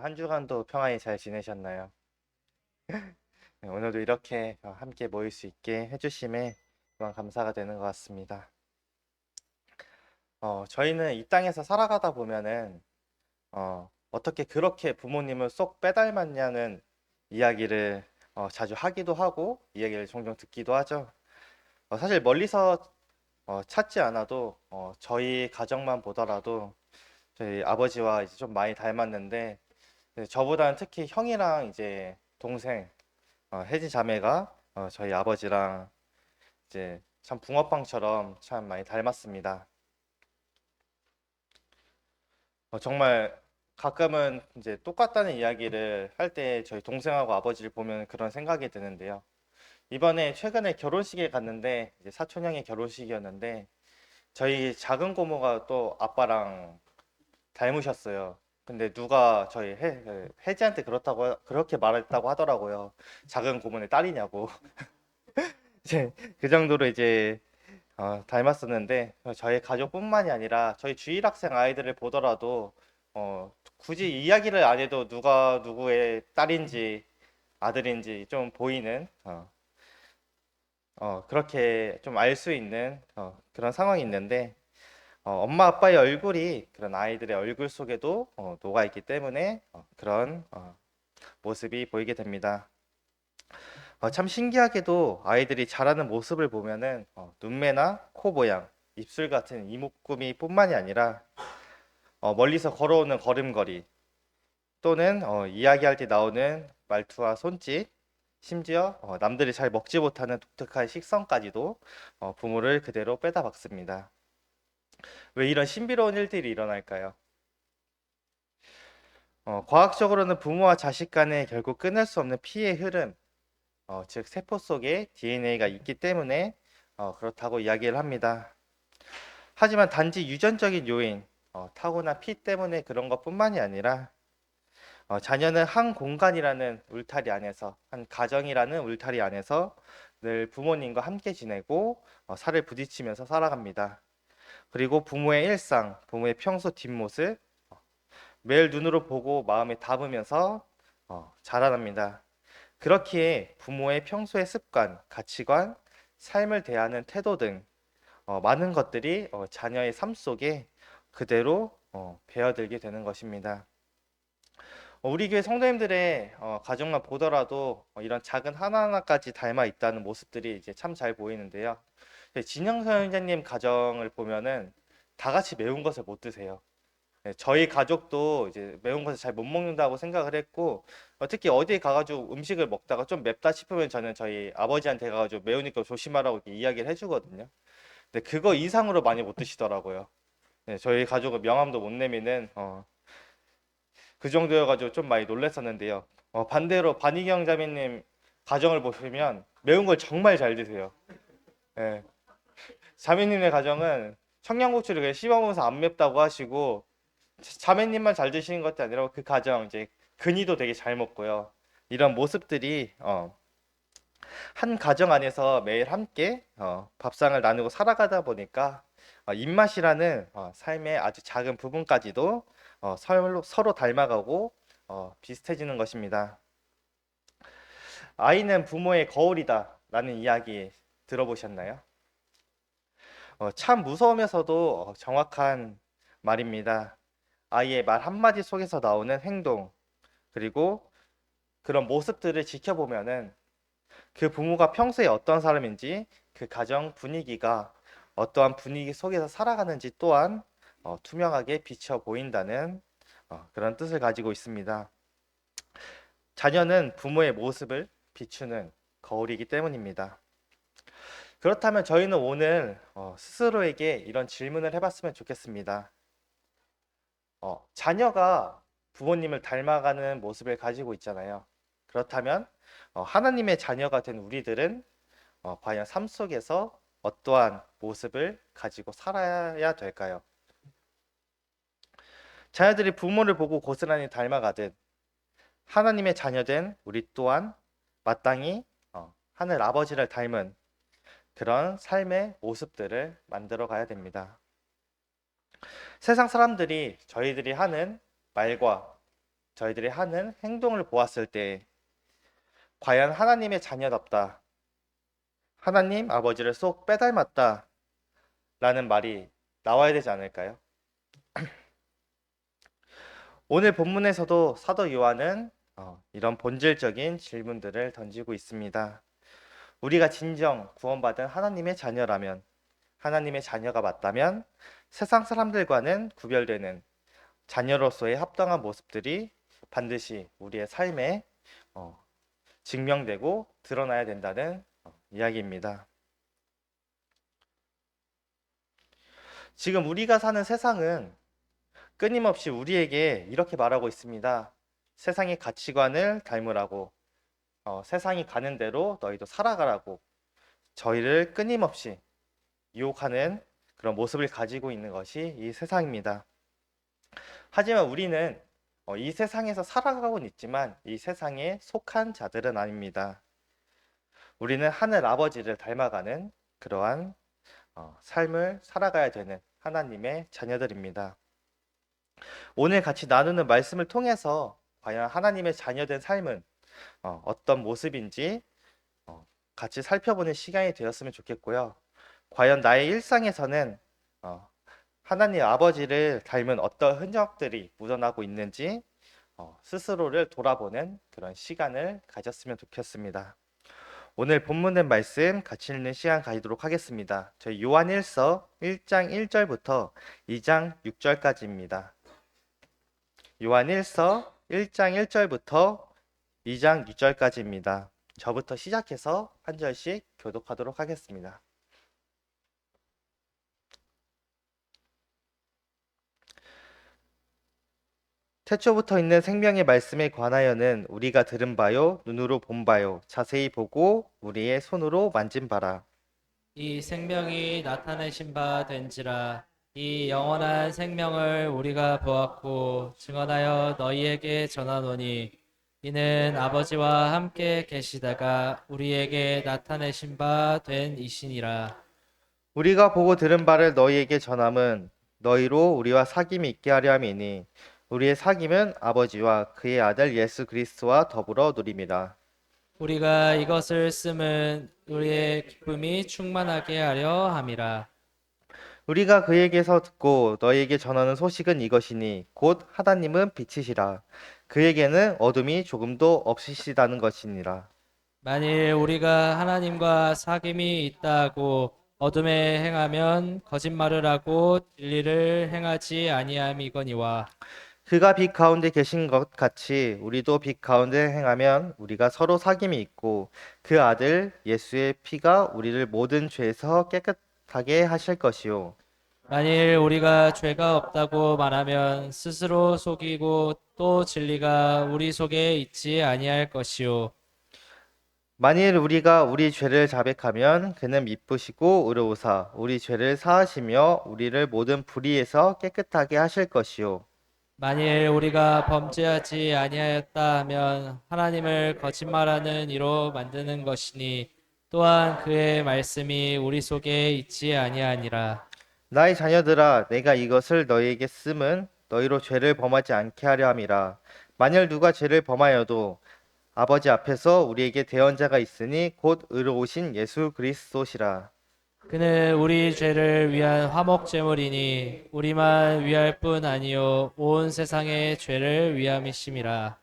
한 주간도 평안히 잘 지내셨나요? 네, 오늘도 이렇게 함께 모일 수 있게 해주심에 또한 감사가 되는 것 같습니다. 저희는 이 땅에서 살아가다 보면은 어떻게 그렇게 부모님을 쏙 빼닮았냐는 이야기를 자주 하기도 하고 이야기를 종종 듣기도 하죠. 사실 멀리서 찾지 않아도 저희 가정만 보더라도 저희 아버지와 이제 좀 많이 닮았는데 저보다는 특히 형이랑 이제 동생 혜진 자매가 저희 아버지랑 이제 참 붕어빵처럼 참 많이 닮았습니다. 정말 가끔은 이제 똑같다는 이야기를 할 때 저희 동생하고 아버지를 보면 그런 생각이 드는데요. 이번에 최근에 결혼식에 갔는데 이제 사촌 형의 결혼식이었는데 저희 작은 고모가 또 아빠랑 닮으셨어요. 근데 누가 저희 혜지한테 그렇게 말했다고 하더라고요. 작은 고모네 딸이냐고. 이제 그 정도로 이제 닮았었는데 저희 가족뿐만이 아니라 저희 주일 학생 아이들을 보더라도 굳이 이야기를 안 해도 누가 누구의 딸인지 아들인지 좀 보이는 그렇게 좀 알 수 있는 그런 상황이 있는데 엄마 아빠의 얼굴이 그런 아이들의 얼굴 속에도 녹아 있기 때문에 그런 모습이 보이게 됩니다. 참 신기하게도 아이들이 자라는 모습을 보면은 눈매나 코 모양, 입술 같은 이목구비 뿐만이 아니라 멀리서 걸어오는 걸음걸이 또는 이야기할 때 나오는 말투와 손짓, 심지어 남들이 잘 먹지 못하는 독특한 식성까지도 부모를 그대로 빼다 박습니다. 왜 이런 신비로운 일들이 일어날까요? 과학적으로는 부모와 자식 간에 결국 끊을 수 없는 피의 흐름, 즉 세포 속에 DNA가 있기 때문에 그렇다고 이야기를 합니다. 하지만 단지 유전적인 요인, 타고난 피 때문에 그런 것뿐만이 아니라 자녀는 한 공간이라는 울타리 안에서, 한 가정이라는 울타리 안에서 늘 부모님과 함께 지내고 살을 부딪히면서 살아갑니다. 그리고 부모의 일상, 부모의 평소 뒷모습, 매일 눈으로 보고 마음에 담으면서 자라납니다. 그렇기에 부모의 평소의 습관, 가치관, 삶을 대하는 태도 등 많은 것들이 자녀의 삶 속에 그대로 배어들게 되는 것입니다. 우리 교회 성도님들의 가정만 보더라도 이런 작은 하나하나까지 닮아 있다는 모습들이 이제 참 잘 보이는데요. 진영 선생님 가정을 보면은 다 같이 매운 것을 못 드세요. 네, 저희 가족도 이제 매운 것을 잘 못 먹는다고 생각을 했고 특히 어디에 가가지고 음식을 먹다가 좀 맵다 싶으면 저는 저희 아버지한테 가가지고 매우니까 조심하라고 이렇게 이야기를 해주거든요. 근데 그거 이상으로 많이 못 드시더라고요. 네, 저희 가족은 명함도 못 내미는 그 정도여가지고 좀 많이 놀랐었는데요. 반대로 반희경 자매님 가정을 보시면 매운 걸 정말 잘 드세요. 예. 자매님의 가정은 청양고추를 그냥 씹어먹으면서 안 맵다고 하시고 자매님만 잘 드시는 것도 아니라 그 가정 이제 근이도 되게 잘 먹고요. 이런 모습들이 한 가정 안에서 매일 함께 밥상을 나누고 살아가다 보니까 입맛이라는 삶의 아주 작은 부분까지도 서로 닮아가고 비슷해지는 것입니다. 아이는 부모의 거울이다라는 이야기 들어보셨나요? 참 무서우면서도 정확한 말입니다. 아이의 말 한마디 속에서 나오는 행동, 그리고 그런 모습들을 지켜보면은 그 부모가 평소에 어떤 사람인지 그 가정 분위기가 어떠한 분위기 속에서 살아가는지 또한 투명하게 비쳐 보인다는 그런 뜻을 가지고 있습니다. 자녀는 부모의 모습을 비추는 거울이기 때문입니다. 그렇다면 저희는 오늘 스스로에게 이런 질문을 해봤으면 좋겠습니다. 자녀가 부모님을 닮아가는 모습을 가지고 있잖아요. 그렇다면 하나님의 자녀가 된 우리들은 과연 삶 속에서 어떠한 모습을 가지고 살아야 될까요? 자녀들이 부모를 보고 고스란히 닮아가듯 하나님의 자녀된 우리 또한 마땅히 하늘 아버지를 닮은 그런 삶의 모습들을 만들어 가야 됩니다. 세상 사람들이 저희들이 하는 말과 저희들이 하는 행동을 보았을 때 과연 하나님의 자녀답다, 하나님 아버지를 쏙 빼닮았다 라는 말이 나와야 되지 않을까요? 오늘 본문에서도 사도 요한은 이런 본질적인 질문들을 던지고 있습니다. 우리가 진정 구원받은 하나님의 자녀라면, 하나님의 자녀가 맞다면 세상 사람들과는 구별되는 자녀로서의 합당한 모습들이 반드시 우리의 삶에 증명되고 드러나야 된다는 이야기입니다. 지금 우리가 사는 세상은 끊임없이 우리에게 이렇게 말하고 있습니다. 세상의 가치관을 닮으라고, 세상이 가는 대로 너희도 살아가라고 저희를 끊임없이 유혹하는 그런 모습을 가지고 있는 것이 이 세상입니다. 하지만 우리는 이 세상에서 살아가고는 있지만 이 세상에 속한 자들은 아닙니다. 우리는 하늘 아버지를 닮아가는 그러한 삶을 살아가야 되는 하나님의 자녀들입니다. 오늘 같이 나누는 말씀을 통해서 과연 하나님의 자녀된 삶은 어떤 모습인지 같이 살펴보는 시간이 되었으면 좋겠고요. 과연 나의 일상에서는 하나님 아버지를 닮은 어떤 흔적들이 묻어나고 있는지 스스로를 돌아보는 그런 시간을 가졌으면 좋겠습니다. 오늘 본문의 말씀 같이 읽는 시간 가지도록 하겠습니다. 저희 요한일서 1장 1절부터 2장 6절까지입니다. 요한일서 1장 1절부터 2장 6절까지입니다. 저부터 시작해서 한 절씩 교독하도록 하겠습니다. 태초부터 있는 생명의 말씀에 관하여는 우리가 들은 바요, 눈으로 본 바요, 자세히 보고 우리의 손으로 만진 바라. 이 생명이 나타내신 바 된지라. 이 영원한 생명을 우리가 보았고 증언하여 너희에게 전하노니 이는 아버지와 함께 계시다가 우리에게 나타내신 바 된 이시니라. 우리가 보고 들은 바를 너희에게 전함은 너희로 우리와 사귐이 있게 하려 함이니 우리의 사귐은 아버지와 그의 아들 예수 그리스도와 더불어 누림이라. 우리가 이것을 쓰면 우리의 기쁨이 충만하게 하려 함이라. 우리가 그에게서 듣고 너희에게 전하는 소식은 이것이니 곧 하나님은 빛이시라. 그에게는 어둠이 조금도 없으시다는 것이니라. 만일 우리가 하나님과 사귐이 있다고 어둠에 행하면 거짓말을 하고 진리를 행하지 아니함이거니와. 그가 빛 가운데 계신 것 같이 우리도 빛 가운데 행하면 우리가 서로 사귐이 있고 그 아들 예수의 피가 우리를 모든 죄에서 깨끗하게 하실 것이요. 만일 우리가 죄가 없다고 말하면 스스로 속이고 또 진리가 우리 속에 있지 아니할 것이요. 만일 우리가 우리 죄를 자백하면 그는 미쁘시고 의로우사 우리 죄를 사하시며 우리를 모든 불의에서 깨끗하게 하실 것이요. 만일 우리가 범죄하지 아니하였다 하면 하나님을 거짓말하는 이로 만드는 것이니 또한 그의 말씀이 우리 속에 있지 아니하니라. 나의 자녀들아 내가 이것을 너희에게 씀은 너희로 죄를 범하지 않게 하려 함이라. 만일 누가 죄를 범하여도 아버지 앞에서 우리에게 대언자가 있으니 곧 의로우신 예수 그리스도시라. 그는 우리 죄를 위한 화목 제물이니 우리만 위할 뿐 아니요 온 세상의 죄를 위함이심이라.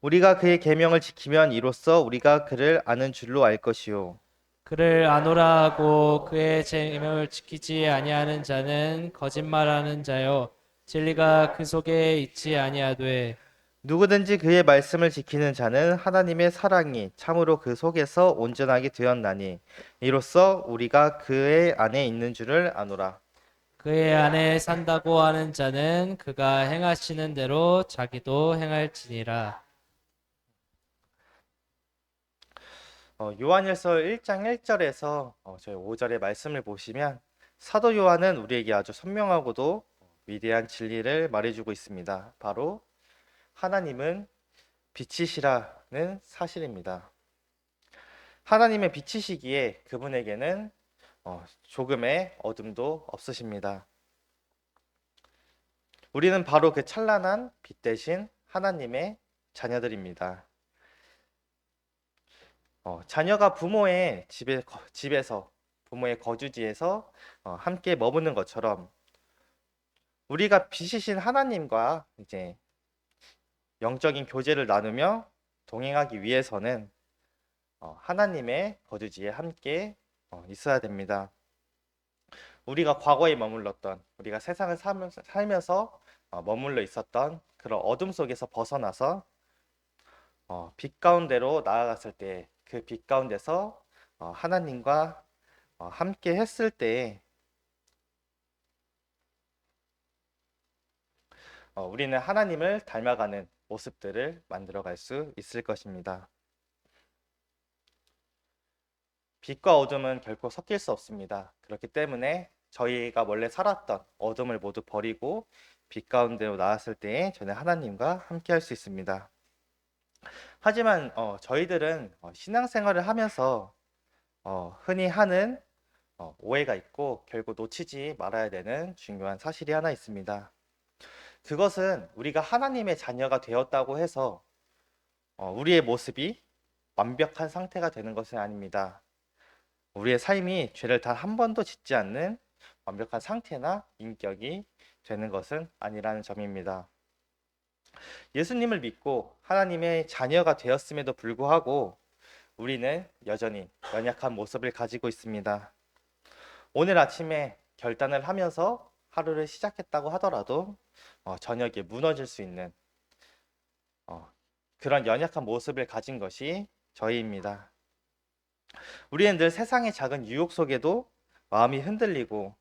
우리가 그의 계명을 지키면 이로써 우리가 그를 아는 줄로 알 것이요. 그를 아노라 하고 그의 계명을 지키지 아니하는 자는 거짓말하는 자요 진리가 그 속에 있지 아니하되. 누구든지 그의 말씀을 지키는 자는 하나님의 사랑이 참으로 그 속에서 온전하게 되었나니 이로써 우리가 그의 안에 있는 줄을 아노라. 그의 안에 산다고 하는 자는 그가 행하시는 대로 자기도 행할지니라. 요한일서 1장 1절에서 저희 5절의 말씀을 보시면 사도 요한은 우리에게 아주 선명하고도 위대한 진리를 말해주고 있습니다. 바로 하나님은 빛이시라는 사실입니다. 하나님의 빛이시기에 그분에게는 조금의 어둠도 없으십니다. 우리는 바로 그 찬란한 빛 대신 하나님의 자녀들입니다. 자녀가 부모의 집에서 부모의 거주지에서 함께 머무는 것처럼 우리가 빛이신 하나님과 이제 영적인 교제를 나누며 동행하기 위해서는 하나님의 거주지에 함께 있어야 됩니다. 우리가 과거에 머물렀던, 우리가 세상을 살면서 머물러 있었던 그런 어둠 속에서 벗어나서 빛 가운데로 나아갔을 때, 그 빛 가운데서 하나님과 함께 했을 때 우리는 하나님을 닮아가는 모습들을 만들어갈 수 있을 것입니다. 빛과 어둠은 결코 섞일 수 없습니다. 그렇기 때문에 저희가 원래 살았던 어둠을 모두 버리고 빛 가운데로 나왔을 때에 저는 하나님과 함께 할 수 있습니다. 하지만 저희들은 신앙생활을 하면서 흔히 하는 오해가 있고 결국 놓치지 말아야 되는 중요한 사실이 하나 있습니다. 그것은 우리가 하나님의 자녀가 되었다고 해서 우리의 모습이 완벽한 상태가 되는 것은 아닙니다. 우리의 삶이 죄를 단 한 번도 짓지 않는 완벽한 상태나 인격이 되는 것은 아니라는 점입니다. 예수님을 믿고 하나님의 자녀가 되었음에도 불구하고 우리는 여전히 연약한 모습을 가지고 있습니다. 오늘 아침에 결단을 하면서 하루를 시작했다고 하더라도 저녁에 무너질 수 있는 그런 연약한 모습을 가진 것이 저희입니다. 우리는 늘 세상의 작은 유혹 속에도 마음이 흔들리고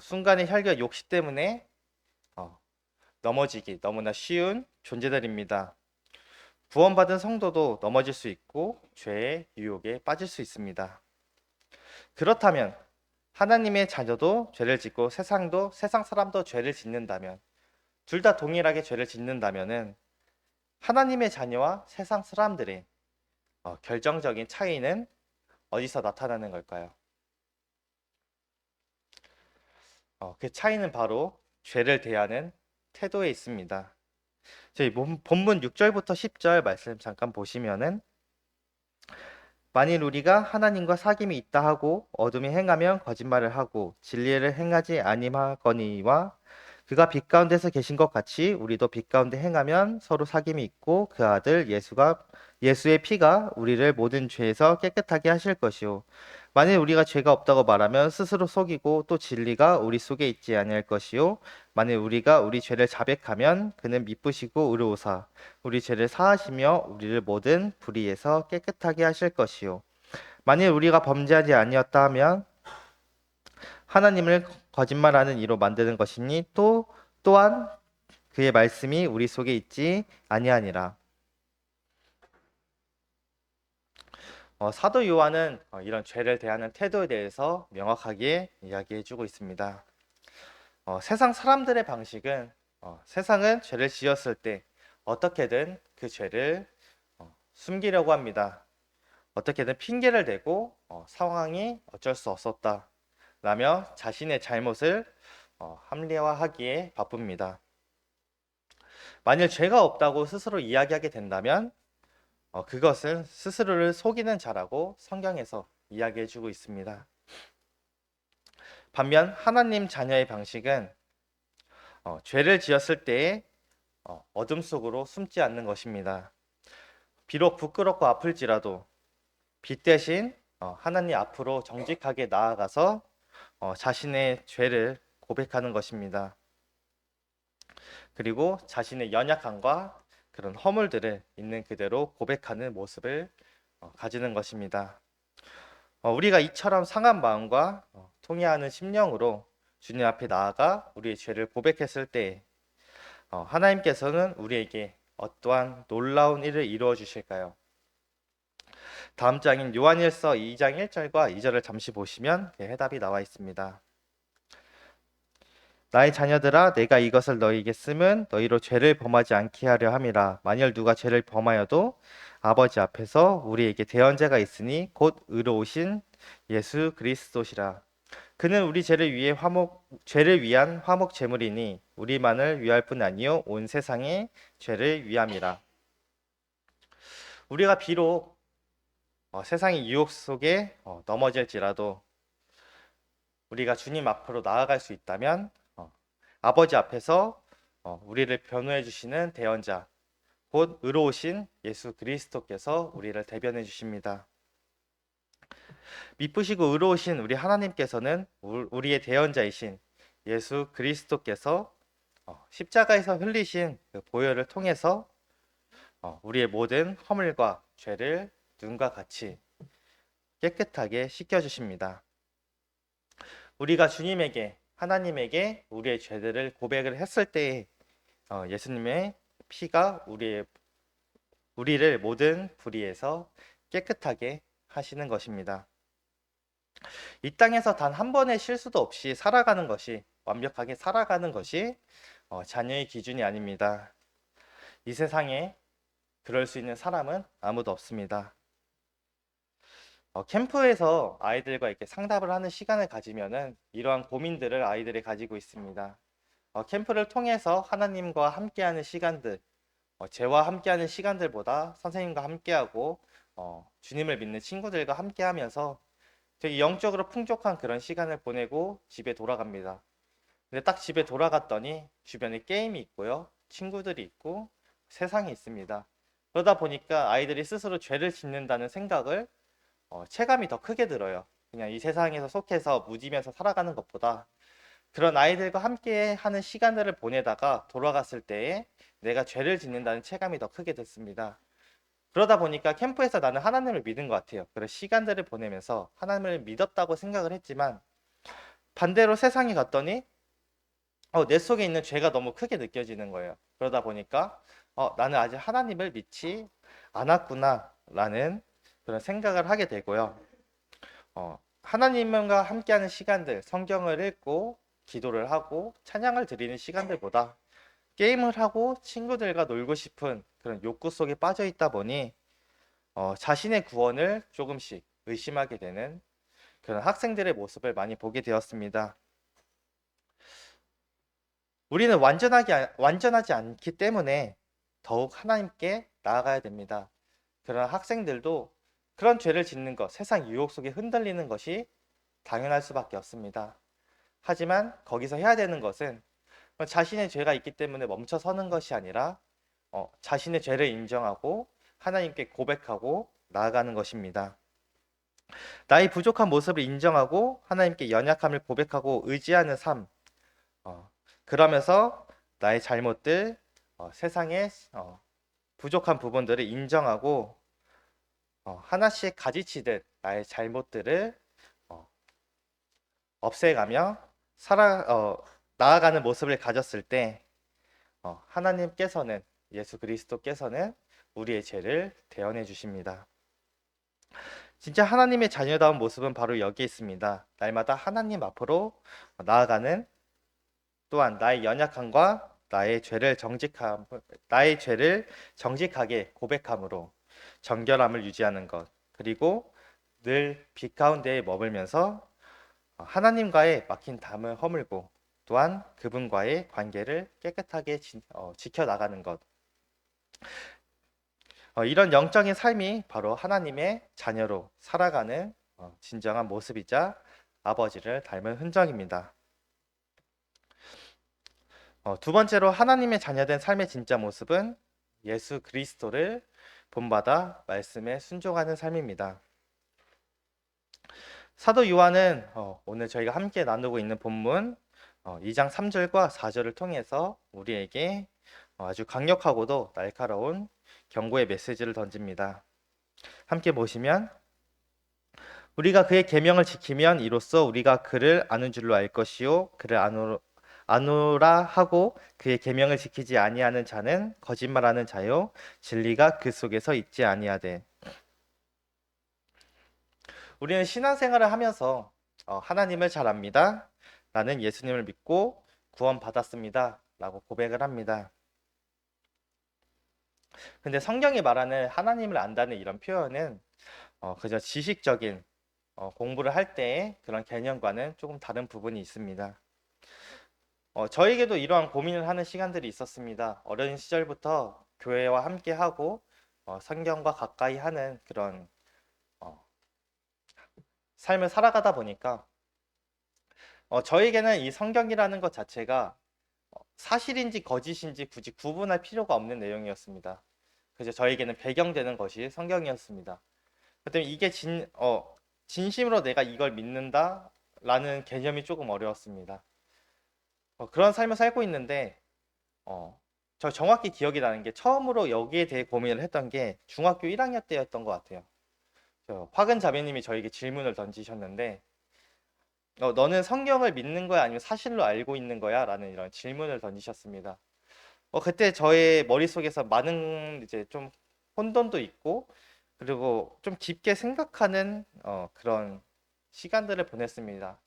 순간의 혈기와 욕심 때문에 넘어지기 너무나 쉬운 존재들입니다. 구원받은 성도도 넘어질 수 있고 죄의 유혹에 빠질 수 있습니다. 그렇다면 하나님의 자녀도 죄를 짓고 세상 사람도 죄를 짓는다면, 둘 다 동일하게 죄를 짓는다면은 하나님의 자녀와 세상 사람들의 결정적인 차이는 어디서 나타나는 걸까요? 그 차이는 바로 죄를 대하는 태도에 있습니다. 저희 본문 6절부터 10절 말씀 잠깐 보시면은, 만일 우리가 하나님과 사귐이 있다 하고 어둠에 행하면 거짓말을 하고 진리를 행하지 아니하거니와 그가 빛 가운데서 계신 것 같이 우리도 빛 가운데 행하면 서로 사귐이 있고 그 아들 예수의 피가 우리를 모든 죄에서 깨끗하게 하실 것이요 만일 우리가 죄가 없다고 말하면 스스로 속이고 또 진리가 우리 속에 있지 아니할 것이요 만일 우리가 우리 죄를 자백하면 그는 미쁘시고 의로우사 우리 죄를 사하시며 우리를 모든 불의에서 깨끗하게 하실 것이요 만일 우리가 범죄하지 아니었다 하면 하나님을 거짓말하는 이로 만드는 것이니 또한 그의 말씀이 우리 속에 있지 아니하니라. 사도 요한은 이런 죄를 대하는 태도에 대해서 명확하게 이야기해주고 있습니다. 세상 사람들의 방식은 세상은 죄를 지었을 때 어떻게든 그 죄를 숨기려고 합니다. 어떻게든 핑계를 대고 상황이 어쩔 수 없었다 라며 자신의 잘못을 합리화하기에 바쁩니다. 만일 죄가 없다고 스스로 이야기하게 된다면 그것은 스스로를 속이는 자라고 성경에서 이야기해주고 있습니다. 반면 하나님 자녀의 방식은 죄를 지었을 때에 어둠 속으로 숨지 않는 것입니다. 비록 부끄럽고 아플지라도 빛 대신 하나님 앞으로 정직하게 나아가서 자신의 죄를 고백하는 것입니다. 그리고 자신의 연약함과 그런 허물들을 있는 그대로 고백하는 모습을 가지는 것입니다. 우리가 이처럼 상한 마음과 통회하는 심령으로 주님 앞에 나아가 우리의 죄를 고백했을 때 하나님께서는 우리에게 어떠한 놀라운 일을 이루어 주실까요? 다음 장인 요한일서 2장 1절과 2절을 잠시 보시면 그 해답이 나와 있습니다. 나의 자녀들아 내가 이것을 너희에게 쓰면 너희로 죄를 범하지 않게 하려 함이라. 만일 누가 죄를 범하여도 아버지 앞에서 우리에게 대언자가 있으니 곧 의로우신 예수 그리스도시라. 그는 우리 죄를 위한 화목 제물이니 우리만을 위할 뿐 아니요 온 세상의 죄를 위함이라. 우리가 비록 세상의 유혹 속에 넘어질지라도 우리가 주님 앞으로 나아갈 수 있다면 아버지 앞에서 우리를 변호해 주시는 대언자, 곧 의로우신 예수 그리스도께서 우리를 대변해 주십니다. 미쁘시고 의로우신 우리 하나님께서는 우리의 대언자이신 예수 그리스도께서 십자가에서 흘리신 그 보혈을 통해서 우리의 모든 허물과 죄를 눈과 같이 깨끗하게 씻겨주십니다. 우리가 주님에게, 하나님에게 우리의 죄들을 고백을 했을 때 예수님의 피가 우리를 모든 불의에서 깨끗하게 하시는 것입니다. 이 땅에서 단 한 번의 실수도 없이 살아가는 것이, 완벽하게 살아가는 것이 자녀의 기준이 아닙니다. 이 세상에 그럴 수 있는 사람은 아무도 없습니다. 캠프에서 아이들과 이렇게 상담을 하는 시간을 가지면은 이러한 고민들을 아이들이 가지고 있습니다. 캠프를 통해서 하나님과 함께하는 시간들, 죄와 함께하는 시간들보다 선생님과 함께하고 주님을 믿는 친구들과 함께하면서 되게 영적으로 풍족한 그런 시간을 보내고 집에 돌아갑니다. 근데 딱 집에 돌아갔더니 주변에 게임이 있고요, 친구들이 있고 세상이 있습니다. 그러다 보니까 아이들이 스스로 죄를 짓는다는 생각을 체감이 더 크게 들어요. 그냥 이 세상에서 속해서 무디면서 살아가는 것보다 그런 아이들과 함께 하는 시간들을 보내다가 돌아갔을 때에 내가 죄를 짓는다는 체감이 더 크게 됐습니다. 그러다 보니까 캠프에서 나는 하나님을 믿은 것 같아요. 그런 시간들을 보내면서 하나님을 믿었다고 생각을 했지만 반대로 세상에 갔더니 내 속에 있는 죄가 너무 크게 느껴지는 거예요. 그러다 보니까 나는 아직 하나님을 믿지 않았구나 라는 그런 생각을 하게 되고요. 하나님과 함께하는 시간들, 성경을 읽고 기도를 하고 찬양을 드리는 시간들보다 게임을 하고 친구들과 놀고 싶은 그런 욕구 속에 빠져 있다 보니 자신의 구원을 조금씩 의심하게 되는 그런 학생들의 모습을 많이 보게 되었습니다. 우리는 완전하지 않기 때문에 더욱 하나님께 나아가야 됩니다. 그런 학생들도 그런 죄를 짓는 것, 세상 유혹 속에 흔들리는 것이 당연할 수밖에 없습니다. 하지만 거기서 해야 되는 것은 자신의 죄가 있기 때문에 멈춰 서는 것이 아니라 자신의 죄를 인정하고 하나님께 고백하고 나아가는 것입니다. 나의 부족한 모습을 인정하고 하나님께 연약함을 고백하고 의지하는 삶, 그러면서 나의 잘못들, 세상의 부족한 부분들을 인정하고 하나씩 가지치듯 나의 잘못들을 없애가며 나아가는 모습을 가졌을 때 하나님께서는, 예수 그리스도께서는 우리의 죄를 대언해 주십니다. 진짜 하나님의 자녀다운 모습은 바로 여기에 있습니다. 날마다 하나님 앞으로 나아가는, 또한 나의 연약함과 나의 죄를 정직하게 고백함으로 정결함을 유지하는 것, 그리고 늘 빛 가운데에 머물면서 하나님과의 막힌 담을 허물고 또한 그분과의 관계를 깨끗하게 지켜나가는 것, 이런 영적인 삶이 바로 하나님의 자녀로 살아가는 진정한 모습이자 아버지를 닮은 흔적입니다. 두 번째로 하나님의 자녀된 삶의 진짜 모습은 예수 그리스도를 본받아 말씀에 순종하는 삶입니다. 사도 요한은 오늘 저희가 함께 나누고 있는 본문 2장 3절과 4절을 통해서 우리에게 아주 강력하고도 날카로운 경고의 메시지를 던집니다. 함께 보시면, 우리가 그의 계명을 지키면 이로써 우리가 그를 아는 줄로 알 것이요 그를 아노라 하고 그의 계명을 지키지 아니하는 자는 거짓말하는 자요 진리가 그 속에서 있지 아니하되. 우리는 신앙생활을 하면서 하나님을 잘 압니다, 나는 예수님을 믿고 구원받았습니다 라고 고백을 합니다. 근데 성경이 말하는 하나님을 안다는 이런 표현은 그저 지식적인 공부를 할 때의 그런 개념과는 조금 다른 부분이 있습니다. 저에게도 이러한 고민을 하는 시간들이 있었습니다. 어린 시절부터 교회와 함께 하고 성경과 가까이 하는 그런 어, 삶을 살아가다 보니까 저에게는 이 성경이라는 것 자체가 사실인지 거짓인지 굳이 구분할 필요가 없는 내용이었습니다. 그래서 저에게는 배경되는 것이 성경이었습니다. 그렇다면 이게 진심으로 내가 이걸 믿는다라는 개념이 조금 어려웠습니다. 그런 삶을 살고 있는데 저 정확히 기억이 나는 게 처음으로 여기에 대해 고민을 했던 게 중학교 1학년 때였던 것 같아요. 화근 자매님이 저에게 질문을 던지셨는데 너는 성경을 믿는 거야 아니면 사실로 알고 있는 거야? 라는 이런 질문을 던지셨습니다. 그때 저의 머릿속에서 많은 이제 좀 혼돈도 있고 그리고 좀 깊게 생각하는 그런 시간들을 보냈습니다.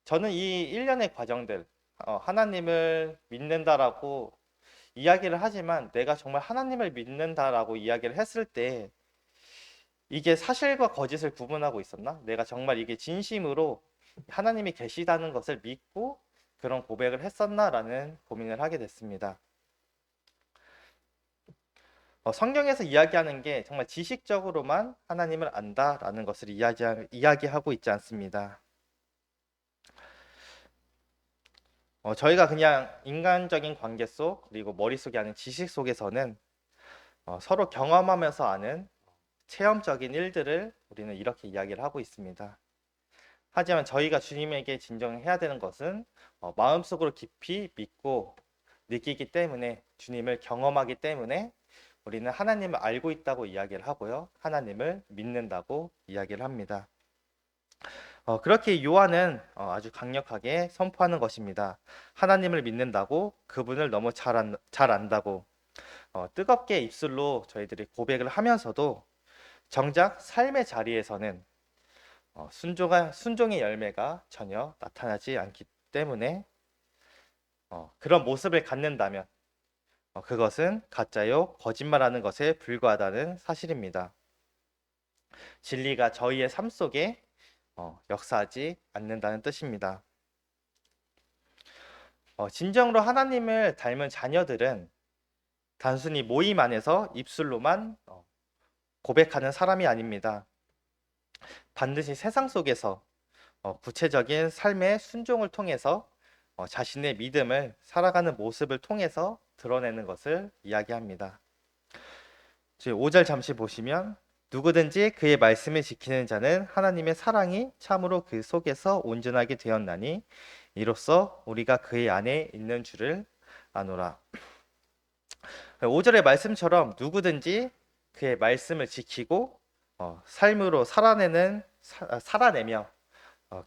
저는 이 일련의 과정들 하나님을 믿는다라고 이야기를 하지만 내가 정말 하나님을 믿는다라고 이야기를 했을 때 이게 사실과 거짓을 구분하고 있었나? 내가 정말 이게 진심으로 하나님이 계시다는 것을 믿고 그런 고백을 했었나라는 고민을 하게 됐습니다. 성경에서 이야기하는 게 정말 지식적으로만 하나님을 안다라는 것을 이야기하고 있지 않습니다. 저희가 그냥 인간적인 관계 속 그리고 머릿속에 아는 지식 속에서는 서로 경험하면서 아는 체험적인 일들을 우리는 이렇게 이야기를 하고 있습니다. 하지만 저희가 주님에게 진정해야 되는 것은 마음속으로 깊이 믿고 느끼기 때문에 주님을 경험하기 때문에 우리는 하나님을 알고 있다고 이야기를 하고요. 하나님을 믿는다고 이야기를 합니다. 그렇게 요한은 아주 강력하게 선포하는 것입니다. 하나님을 믿는다고 그분을 너무 잘 안다고 뜨겁게 입술로 저희들이 고백을 하면서도 정작 삶의 자리에서는 순종의 열매가 전혀 나타나지 않기 때문에 그런 모습을 갖는다면 그것은 가짜요 거짓말하는 것에 불과하다는 사실입니다. 진리가 저희의 삶 속에 역사하지 않는다는 뜻입니다. 진정으로 하나님을 닮은 자녀들은 단순히 모임 안에서 입술로만 고백하는 사람이 아닙니다. 반드시 세상 속에서 구체적인 삶의 순종을 통해서 자신의 믿음을 살아가는 모습을 통해서 드러내는 것을 이야기합니다. 5절 잠시 보시면 누구든지 그의 말씀을 지키는 자는 하나님의 사랑이 참으로 그 속에서 온전하게 되었나니 이로써 우리가 그의 안에 있는 줄을 아노라. 5절의 말씀처럼 누구든지 그의 말씀을 지키고 삶으로 살아내며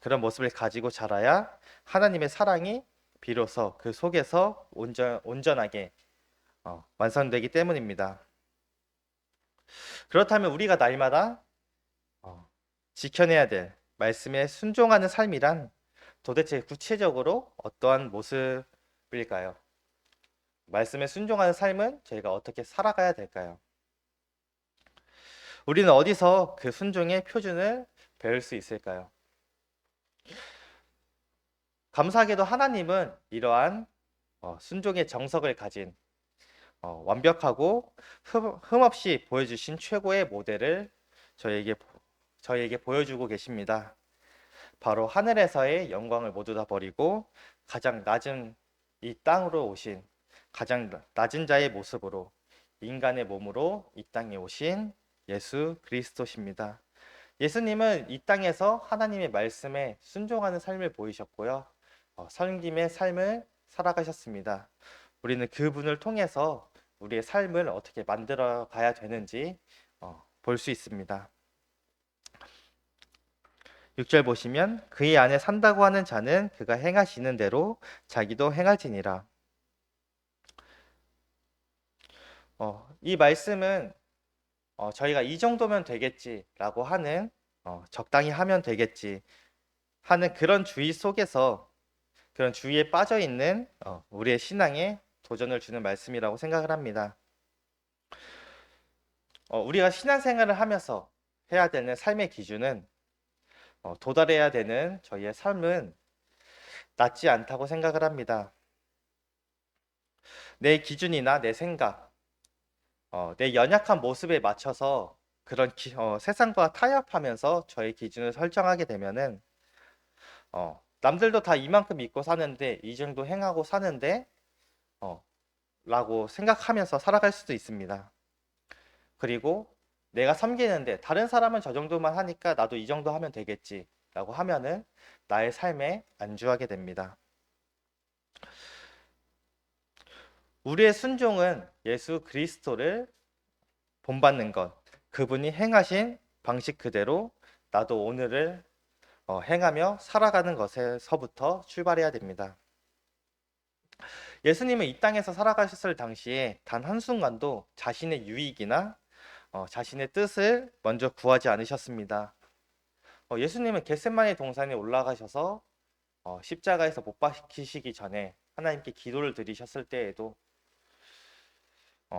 그런 모습을 가지고 자라야 하나님의 사랑이 비로소 그 속에서 온전하게 완성되기 때문입니다. 그렇다면 우리가 날마다 지켜내야 될 말씀에 순종하는 삶이란 도대체 구체적으로 어떠한 모습일까요? 말씀에 순종하는 삶은 저희가 어떻게 살아가야 될까요? 우리는 어디서 그 순종의 표준을 배울 수 있을까요? 감사하게도 하나님은 이러한 순종의 정석을 가진 완벽하고 흠없이 보여주신 최고의 모델을 저희에게 보여주고 계십니다. 바로 하늘에서의 영광을 모두 다 버리고 가장 낮은 이 땅으로 오신 가장 낮은 자의 모습으로 인간의 몸으로 이 땅에 오신 예수 그리스도십니다. 예수님은 이 땅에서 하나님의 말씀에 순종하는 삶을 보이셨고요. 섬김의 삶을 살아가셨습니다. 우리는 그분을 통해서 우리의 삶을 어떻게 만들어 가야 되는지 볼 수 있습니다. 6절 보시면 그의 안에 산다고 하는 자는 그가 행하시는 대로 자기도 행할지니라. 이 말씀은 저희가 이 정도면 되겠지라고 하는 적당히 하면 되겠지 하는 그런 주의 속에서 그런 주의에 빠져 있는 우리의 신앙에 도전을 주는 말씀이라고 생각을 합니다. 우리가 신앙생활을 하면서 해야 되는 삶의 기준은 도달해야 되는 저희의 삶은 낮지 않다고 생각을 합니다. 내 기준이나 내 생각, 내 연약한 모습에 맞춰서 세상과 타협하면서 저의 기준을 설정하게 되면은 남들도 다 이만큼 믿고 사는데 이 정도 행하고 사는데 어, 라고 생각하면서 살아갈 수도 있습니다. 그리고 내가 섬기는데 다른 사람은 저 정도만 하니까 나도 이 정도 하면 되겠지 라고 하면은 나의 삶에 안주하게 됩니다. 우리의 순종은 예수 그리스도를 본받는 것, 그분이 행하신 방식 그대로 나도 오늘을 행하며 살아가는 것에서부터 출발해야 됩니다. 예수님은 이 땅에서 살아가셨을 당시에 단 한순간도 자신의 유익이나 자신의 뜻을 먼저 구하지 않으셨습니다. 예수님은 겟세마네 동산에 올라가셔서 십자가에서 못 박히시기 전에 하나님께 기도를 드리셨을 때에도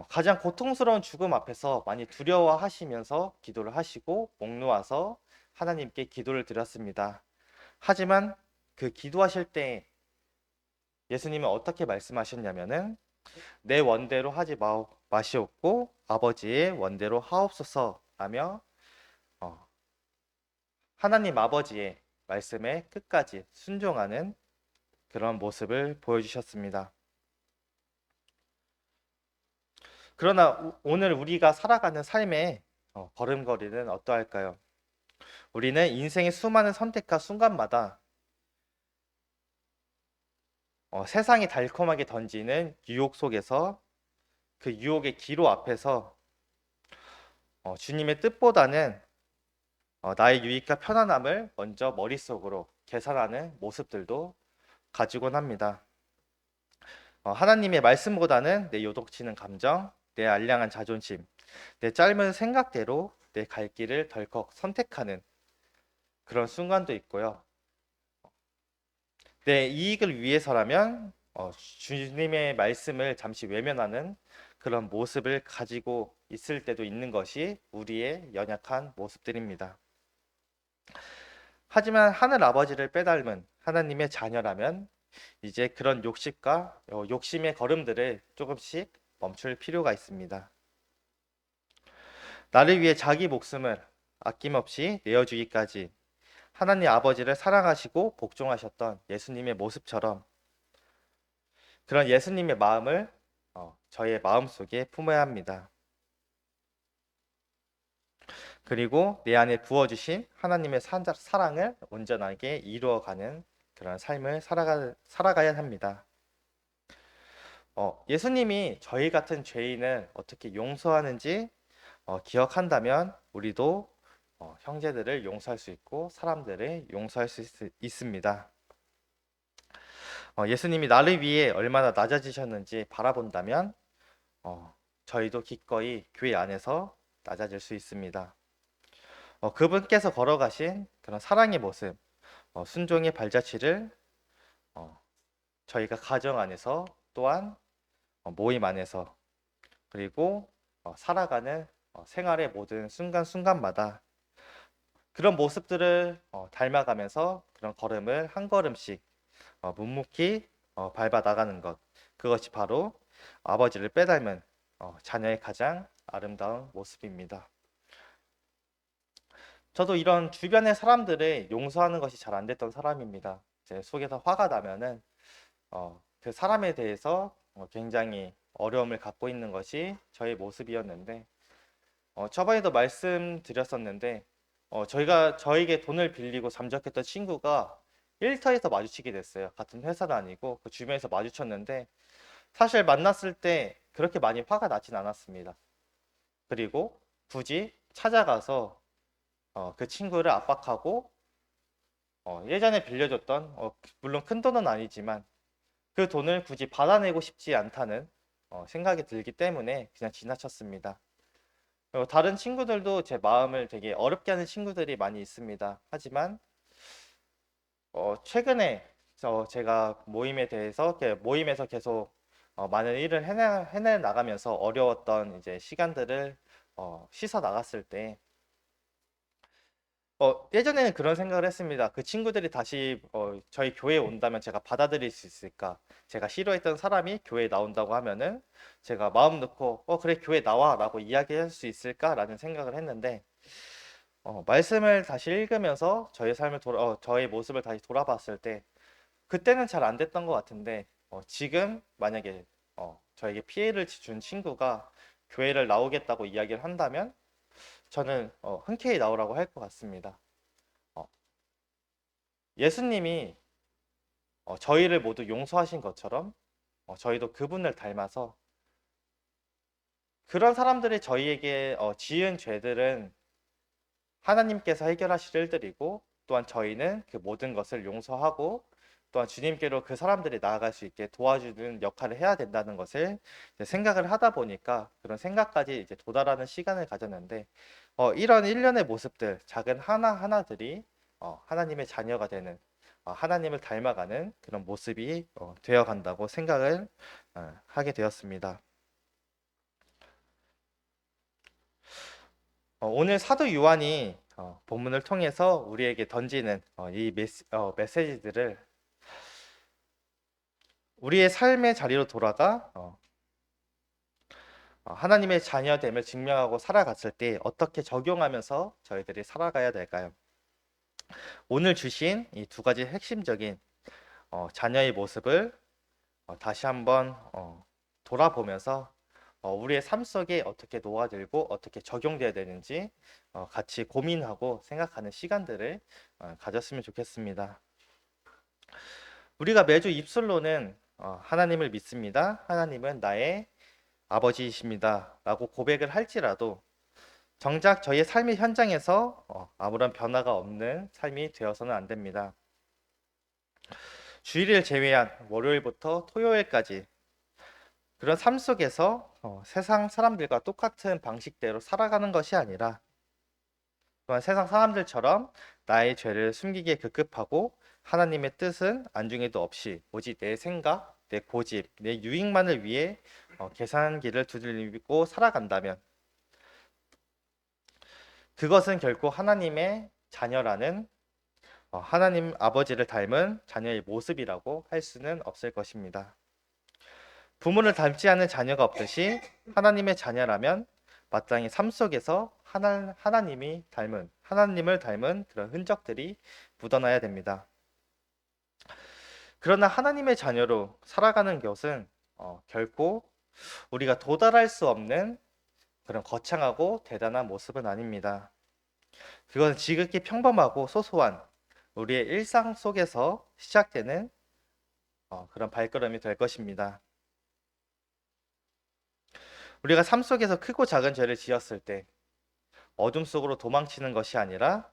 가장 고통스러운 죽음 앞에서 많이 두려워하시면서 기도를 하시고 목 놓아서 하나님께 기도를 드렸습니다. 하지만 그 기도하실 때 예수님은 어떻게 말씀하셨냐면은 내 원대로 하지 마시옵고 아버지의 원대로 하옵소서 라며 하나님 아버지의 말씀에 끝까지 순종하는 그런 모습을 보여주셨습니다. 그러나 오늘 우리가 살아가는 삶의 걸음걸이는 어떠할까요? 우리는 인생의 수많은 선택과 순간마다 세상이 달콤하게 던지는 유혹 속에서 그 유혹의 기로 앞에서 주님의 뜻보다는 나의 유익과 편안함을 먼저 머릿속으로 계산하는 모습들도 가지곤 합니다. 하나님의 말씀보다는 내 요동치는 감정, 내 알량한 자존심, 내 짧은 생각대로 내 갈 길을 덜컥 선택하는 그런 순간도 있고요. 내 이익을 위해서라면 주님의 말씀을 잠시 외면하는 그런 모습을 가지고 있을 때도 있는 것이 우리의 연약한 모습들입니다. 하지만 하늘 아버지를 빼닮은 하나님의 자녀라면 이제 그런 욕심의 걸음들을 조금씩 멈출 필요가 있습니다. 나를 위해 자기 목숨을 아낌없이 내어주기까지 하나님 아버지를 사랑하시고 복종하셨던 예수님의 모습처럼 그런 예수님의 마음을 저의 마음속에 품어야 합니다. 그리고 내 안에 부어주신 하나님의 사랑을 온전하게 이루어가는 그런 삶을 살아가야 합니다. 예수님이 저희 같은 죄인을 어떻게 용서하는지 기억한다면 우리도 형제들을 용서할 수 있고 사람들을 용서할 수 있습니다. 예수님이 나를 위해 얼마나 낮아지셨는지 바라본다면 저희도 기꺼이 교회 안에서 낮아질 수 있습니다. 그분께서 걸어가신 그런 사랑의 모습, 순종의 발자취를 저희가 가정 안에서 또한 모임 안에서 그리고 살아가는 생활의 모든 순간순간마다 그런 모습들을 닮아가면서 그런 걸음을 한 걸음씩 묵묵히 밟아 나가는 것 그것이 바로 아버지를 빼닮은 자녀의 가장 아름다운 모습입니다. 저도 이런 주변의 사람들을 용서하는 것이 잘 안 됐던 사람입니다. 제 속에서 화가 나면은 그 사람에 대해서 굉장히 어려움을 갖고 있는 것이 저의 모습이었는데 저번에도 말씀드렸었는데 저에게 돈을 빌리고 잠적했던 친구가 일터에서 마주치게 됐어요. 같은 회사도 아니고 그 주변에서 마주쳤는데 사실 만났을 때 그렇게 많이 화가 나진 않았습니다. 그리고 굳이 찾아가서 그 친구를 압박하고 예전에 빌려줬던 물론 큰 돈은 아니지만 그 돈을 굳이 받아내고 싶지 않다는 생각이 들기 때문에 그냥 지나쳤습니다. 다른 친구들도 제 마음을 되게 어렵게 하는 친구들이 많이 있습니다. 하지만 최근에 제가 모임에서 계속 많은 일을 해내 나가면서 어려웠던 이제 시간들을 씻어 나갔을 때 예전에는 그런 생각을 했습니다. 그 친구들이 다시 저희 교회에 온다면 제가 받아들일 수 있을까? 제가 싫어했던 사람이 교회에 나온다고 하면은 제가 마음 놓고 그래 교회 나와라고 이야기할 수 있을까라는 생각을 했는데 말씀을 다시 읽으면서 저의 모습을 다시 돌아봤을 때 그때는 잘 안 됐던 것 같은데 지금 만약에 저에게 피해를 준 친구가 교회를 나오겠다고 이야기를 한다면 저는 흔쾌히 나오라고 할 것 같습니다. 어, 예수님이 저희를 모두 용서하신 것처럼 저희도 그분을 닮아서 그런 사람들이 저희에게 지은 죄들은 하나님께서 해결하실 일들이고 또한 저희는 그 모든 것을 용서하고 또한 주님께로 그 사람들이 나아갈 수 있게 도와주는 역할을 해야 된다는 것을 이제 생각을 하다 보니까 그런 생각까지 이제 도달하는 시간을 가졌는데 이런 일련의 모습들 작은 하나하나들이 하나님의 자녀가 되는 하나님을 닮아가는 그런 모습이 되어 간다고 생각을 하게 되었습니다. 오늘 사도 요한이 본문을 통해서 우리에게 던지는 이 메시지들을 우리의 삶의 자리로 돌아가 하나님의 자녀됨을 증명하고 살아갔을 때 어떻게 적용하면서 저희들이 살아가야 될까요? 오늘 주신 이 두 가지 핵심적인 자녀의 모습을 다시 한번 돌아보면서 우리의 삶 속에 어떻게 녹아들고 어떻게 적용돼야 되는지 같이 고민하고 생각하는 시간들을 가졌으면 좋겠습니다. 우리가 매주 입술로는 하나님을 믿습니다. 하나님은 나의 아버지이십니다. 라고 고백을 할지라도 정작 저희의 삶의 현장에서 아무런 변화가 없는 삶이 되어서는 안 됩니다. 주일을 제외한 월요일부터 토요일까지 그런 삶 속에서 세상 사람들과 똑같은 방식대로 살아가는 것이 아니라 또한 세상 사람들처럼 나의 죄를 숨기기에 급급하고 하나님의 뜻은 안중에도 없이 오직 내 생각, 내 고집, 내 유익만을 위해 계산기를 두들기고 살아간다면 그것은 결코 하나님의 자녀라는 하나님 아버지를 닮은 자녀의 모습이라고 할 수는 없을 것입니다. 부모를 닮지 않은 자녀가 없듯이 하나님의 자녀라면 마땅히 삶 속에서 하나님을 닮은 그런 흔적들이 묻어나야 됩니다. 그러나 하나님의 자녀로 살아가는 것은 결코 우리가 도달할 수 없는 그런 거창하고 대단한 모습은 아닙니다. 그것은 지극히 평범하고 소소한 우리의 일상 속에서 시작되는 그런 발걸음이 될 것입니다. 우리가 삶 속에서 크고 작은 죄를 지었을 때 어둠 속으로 도망치는 것이 아니라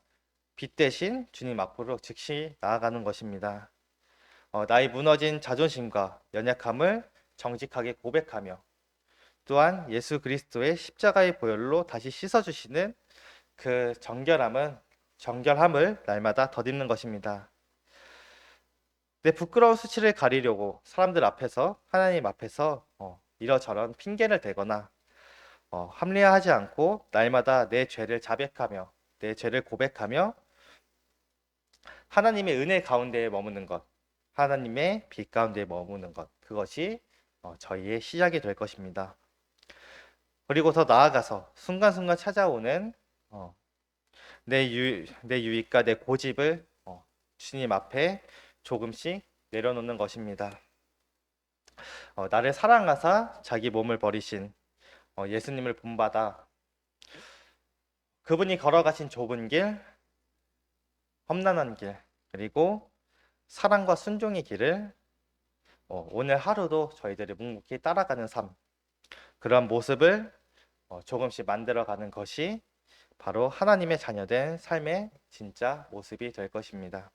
빛 대신 주님 앞으로 즉시 나아가는 것입니다. 나의 무너진 자존심과 연약함을 정직하게 고백하며 또한 예수 그리스도의 십자가의 보혈로 다시 씻어주시는 그 정결함을 날마다 덧입는 것입니다. 내 부끄러운 수치를 가리려고 사람들 앞에서 하나님 앞에서 이러저런 핑계를 대거나 합리화하지 않고 날마다 내 죄를 자백하며 내 죄를 고백하며 하나님의 은혜 가운데에 머무는 것, 하나님의 빛 가운데에 머무는 것, 그것이 저희의 시작이 될 것입니다. 그리고 더 나아가서 순간순간 찾아오는 내 유익과 내 고집을 주님 앞에 조금씩 내려놓는 것입니다. 나를 사랑하사 자기 몸을 버리신 예수님을 본받아 그분이 걸어가신 좁은 길, 험난한 길, 그리고 사랑과 순종의 길을 오늘 하루도 저희들이 묵묵히 따라가는 삶, 그런 모습을 조금씩 만들어가는 것이 바로 하나님의 자녀된 삶의 진짜 모습이 될 것입니다.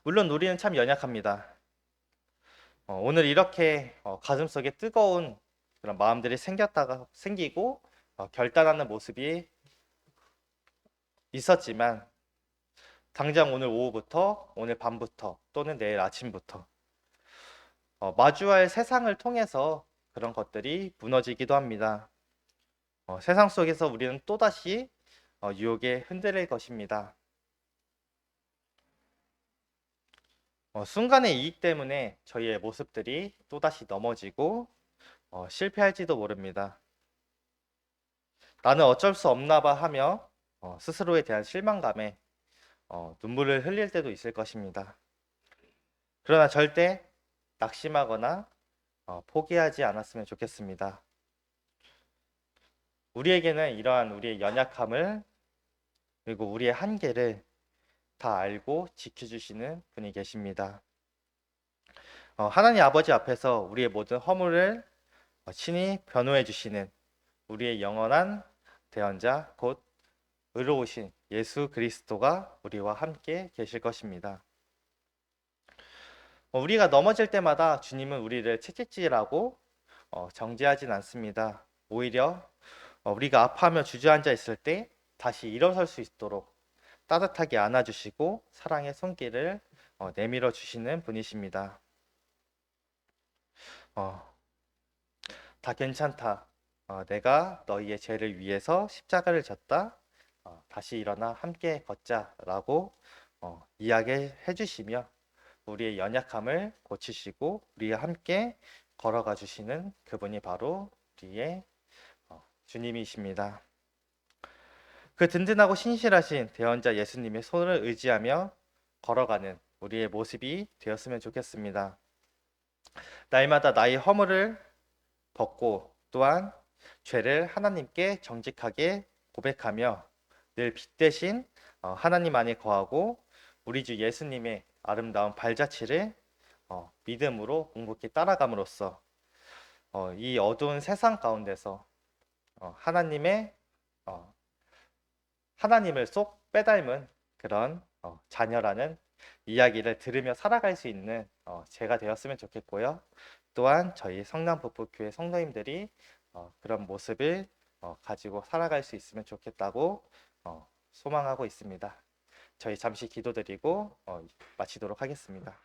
물론 우리는 참 연약합니다. 오늘 이렇게 가슴속에 뜨거운 그런 마음들이 생기고 결단하는 모습이 있었지만 당장 오늘 오후부터 오늘 밤부터 또는 내일 아침부터 마주할 세상을 통해서 그런 것들이 무너지기도 합니다. 세상 속에서 우리는 또다시 유혹에 흔들릴 것입니다. 순간의 이익 때문에 저희의 모습들이 또다시 넘어지고 실패할지도 모릅니다. 나는 어쩔 수 없나 봐 하며 스스로에 대한 실망감에 눈물을 흘릴 때도 있을 것입니다. 그러나 절대 낙심하거나 포기하지 않았으면 좋겠습니다. 우리에게는 이러한 우리의 연약함을 그리고 우리의 한계를 다 알고 지켜주시는 분이 계십니다. 하나님 아버지 앞에서 우리의 모든 허물을 친히 변호해 주시는 우리의 영원한 대언자 곧 의로우신 예수 그리스도가 우리와 함께 계실 것입니다. 우리가 넘어질 때마다 주님은 우리를 채찍질하고 정죄하진 않습니다. 오히려 우리가 아파하며 주저앉아 있을 때 다시 일어설 수 있도록 따뜻하게 안아주시고 사랑의 손길을 내밀어 주시는 분이십니다. 다 괜찮다. 내가 너희의 죄를 위해서 십자가를 졌다. 다시 일어나 함께 걷자라고 이야기해 주시며 우리의 연약함을 고치시고 우리와 함께 걸어가 주시는 그분이 바로 우리의 주님이십니다. 그 든든하고 신실하신 대언자 예수님의 손을 의지하며 걸어가는 우리의 모습이 되었으면 좋겠습니다. 날마다 나의 허물을 벗고 또한 죄를 하나님께 정직하게 고백하며 늘 빛 대신 하나님 안에 거하고 우리 주 예수님의 아름다운 발자취를 믿음으로 묵묵히 따라감으로써 이 어두운 세상 가운데서 하나님의 하나님을 쏙 빼닮은 그런 자녀라는 이야기를 들으며 살아갈 수 있는 제가 되었으면 좋겠고요. 또한 저희 성남북부교회 성도님들이 그런 모습을 가지고 살아갈 수 있으면 좋겠다고 소망하고 있습니다. 저희 잠시 기도드리고 마치도록 하겠습니다.